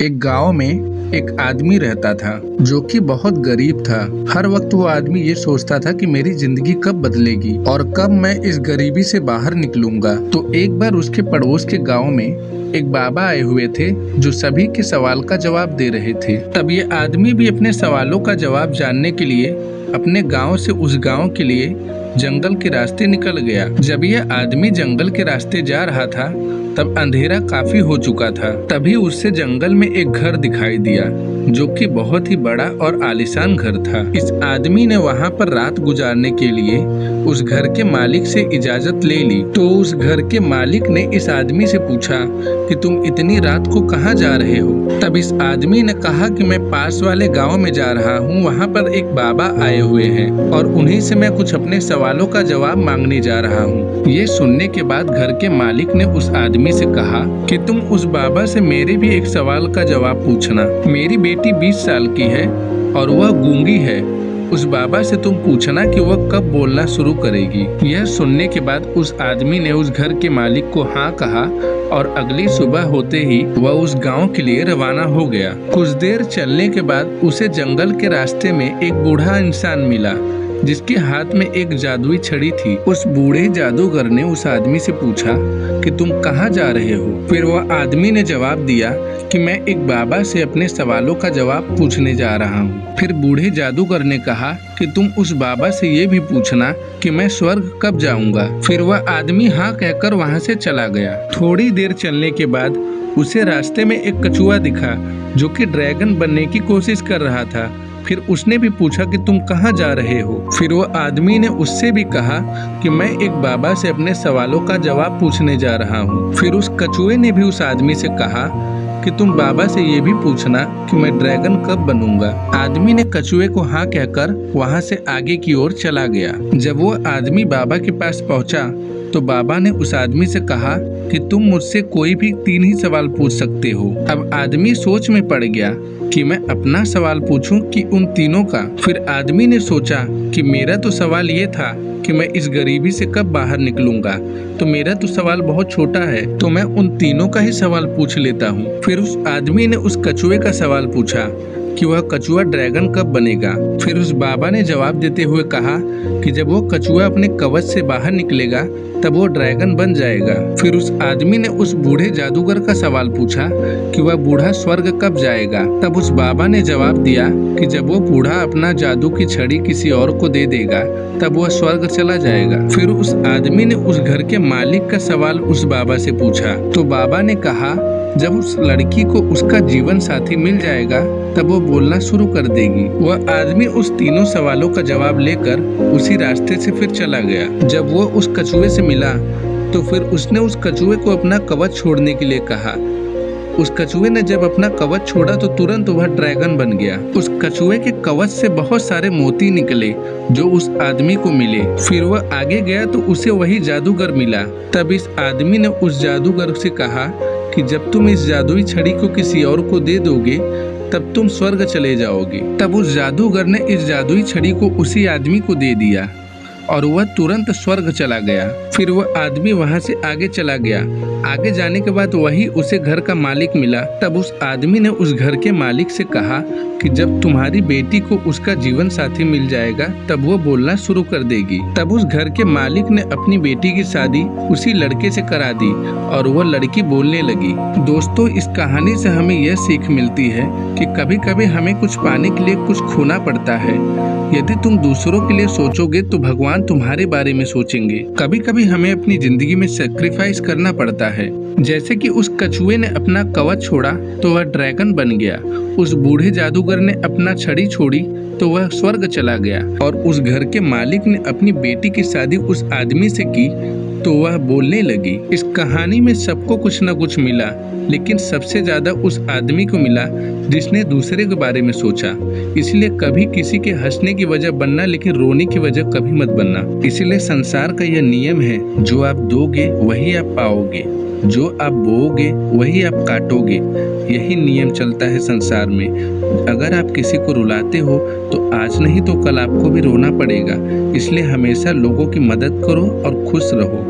एक गांव में एक आदमी रहता था जो कि बहुत गरीब था। हर वक्त वो आदमी ये सोचता था कि मेरी जिंदगी कब बदलेगी और कब मैं इस गरीबी से बाहर निकलूंगा। तो एक बार उसके पड़ोस के गांव में एक बाबा आए हुए थे जो सभी के सवाल का जवाब दे रहे थे। तब ये आदमी भी अपने सवालों का जवाब जानने के लिए अपने गांव से उस गांव के लिए जंगल के रास्ते निकल गया। जब यह आदमी जंगल के रास्ते जा रहा था तब अंधेरा काफी हो चुका था। तभी उससे जंगल में एक घर दिखाई दिया जो कि बहुत ही बड़ा और आलीशान घर था। इस आदमी ने वहां पर रात गुजारने के लिए उस घर के मालिक से इजाजत ले ली। तो उस घर के मालिक ने इस आदमी से पूछा कि तुम इतनी रात को कहाँ जा रहे हो। तब इस आदमी ने कहा कि मैं पास वाले गांव में जा रहा हूँ, वहाँ पर एक बाबा आए हुए हैं और उन्हीं से मैं कुछ अपने सवालों का जवाब मांगने जा रहा हूँ। ये सुनने के बाद घर के मालिक ने उस आदमी से कहा कि तुम उस बाबा से मेरे भी एक सवाल का जवाब पूछना। मेरी बेटी 20 साल की है और वह गूंगी है। उस बाबा से तुम पूछना कि वह कब बोलना शुरू करेगी। यह सुनने के बाद उस आदमी ने उस घर के मालिक को हाँ कहा और अगली सुबह होते ही वह उस गांव के लिए रवाना हो गया। कुछ देर चलने के बाद उसे जंगल के रास्ते में एक बूढ़ा इंसान मिला जिसके हाथ में एक जादुई छड़ी थी। उस बूढ़े जादूगर ने उस आदमी से पूछा कि तुम कहाँ जा रहे हो। फिर वह आदमी ने जवाब दिया कि मैं एक बाबा से अपने सवालों का जवाब पूछने जा रहा हूँ। फिर बूढ़े जादूगर ने कहा कि तुम उस बाबा से ये भी पूछना कि मैं स्वर्ग कब जाऊंगा। फिर वह आदमी हाँ कहकर वहाँ से चला गया। थोड़ी देर चलने के बाद उसे रास्ते में एक कछुआ दिखा जो कि ड्रैगन बनने की कोशिश कर रहा था। फिर उसने भी पूछा कि तुम कहाँ जा रहे हो। फिर वो आदमी ने उससे भी कहा कि मैं एक बाबा से अपने सवालों का जवाब पूछने जा रहा हूँ। फिर उस कछुए ने भी उस आदमी से कहा कि तुम बाबा से ये भी पूछना कि मैं ड्रैगन कब बनूंगा। आदमी ने कछुए को हाँ कहकर वहाँ से आगे की ओर चला गया। जब वो आदमी बाबा के पास पहुँचा तो बाबा ने उस आदमी से कहा कि तुम मुझसे कोई भी 3 ही सवाल पूछ सकते हो। अब आदमी सोच में पड़ गया कि मैं अपना सवाल पूछूं कि उन तीनों का। फिर आदमी ने सोचा कि मेरा तो सवाल ये था कि मैं इस गरीबी से कब बाहर निकलूंगा, तो मेरा तो सवाल बहुत छोटा है, तो मैं उन तीनों का ही सवाल पूछ लेता हूँ। फिर उस आदमी ने उस कछुए का सवाल पूछा कि वह कछुआ ड्रैगन कब बनेगा। फिर उस बाबा ने जवाब देते हुए कहा कि जब वो कछुआ अपने कवच से बाहर निकलेगा तब वो ड्रैगन बन जाएगा। फिर उस आदमी ने उस बूढ़े जादूगर का सवाल पूछा कि वह बूढ़ा स्वर्ग कब जाएगा। तब उस बाबा ने जवाब दिया कि जब वो बूढ़ा अपना जादू की छड़ी किसी और को दे देगा तब वह स्वर्ग चला जाएगा। फिर उस आदमी ने उस घर के मालिक का सवाल उस बाबा से पूछा तो बाबा ने कहा जब उस लड़की को उसका जीवन साथी मिल जाएगा तब वो बोलना शुरू कर देगी। वह आदमी उस तीनों सवालों का जवाब लेकर उसी रास्ते से फिर चला गया। जब वो उस कछुए से मिला तो फिर उसने उस कछुए को अपना कवच छोड़ने के लिए कहा। उस कछुए ने जब अपना कवच छोड़ा तो तुरंत वह ड्रैगन बन गया। उस कछुए के कवच से बहुत सारे मोती निकले जो उस आदमी को मिले। फिर वह आगे गया तो उसे वही जादूगर मिला। तब इस आदमी ने उस जादूगर से कहा कि जब तुम इस जादुई छड़ी को किसी और को दे दोगे तब तुम स्वर्ग चले जाओगे। तब उस जादूगर ने इस जादुई छड़ी को उसी आदमी को दे दिया और वह तुरंत स्वर्ग चला गया। फिर वह आदमी वहां से आगे चला गया। आगे जाने के बाद वही उसे घर का मालिक मिला। तब उस आदमी ने उस घर के मालिक से कहा कि जब तुम्हारी बेटी को उसका जीवन साथी मिल जाएगा तब वो बोलना शुरू कर देगी। तब उस घर के मालिक ने अपनी बेटी की शादी उसी लड़के से करा दी और वह लड़की बोलने लगी। दोस्तों, इस कहानी से हमें यह सीख मिलती है कि कभी कभी हमें कुछ पाने के लिए कुछ खोना पड़ता है। यदि तुम दूसरों के लिए सोचोगे तो भगवान तुम्हारे बारे में सोचेंगे। कभी कभी हमें अपनी जिंदगी में सैक्रिफाइस करना पड़ता है। जैसे कि उस कछुए ने अपना कवच छोड़ा तो वह ड्रैगन बन गया। उस बूढ़े जादूगर ने अपना छड़ी छोड़ी तो वह स्वर्ग चला गया। और उस घर के मालिक ने अपनी बेटी की शादी उस आदमी से की तो वह बोलने लगी। इस कहानी में सबको कुछ न कुछ मिला, लेकिन सबसे ज्यादा उस आदमी को मिला जिसने दूसरे के बारे में सोचा। इसलिए कभी किसी के हंसने की वजह बनना, लेकिन रोने की वजह कभी मत बनना। इसलिए संसार का यह नियम है, जो आप दोगे वही आप पाओगे, जो आप बोओगे वही आप काटोगे। यही नियम चलता है संसार में। अगर आप किसी को रुलाते हो तो आज नहीं तो कल आपको भी रोना पड़ेगा। इसलिए हमेशा लोगों की मदद करो और खुश रहो।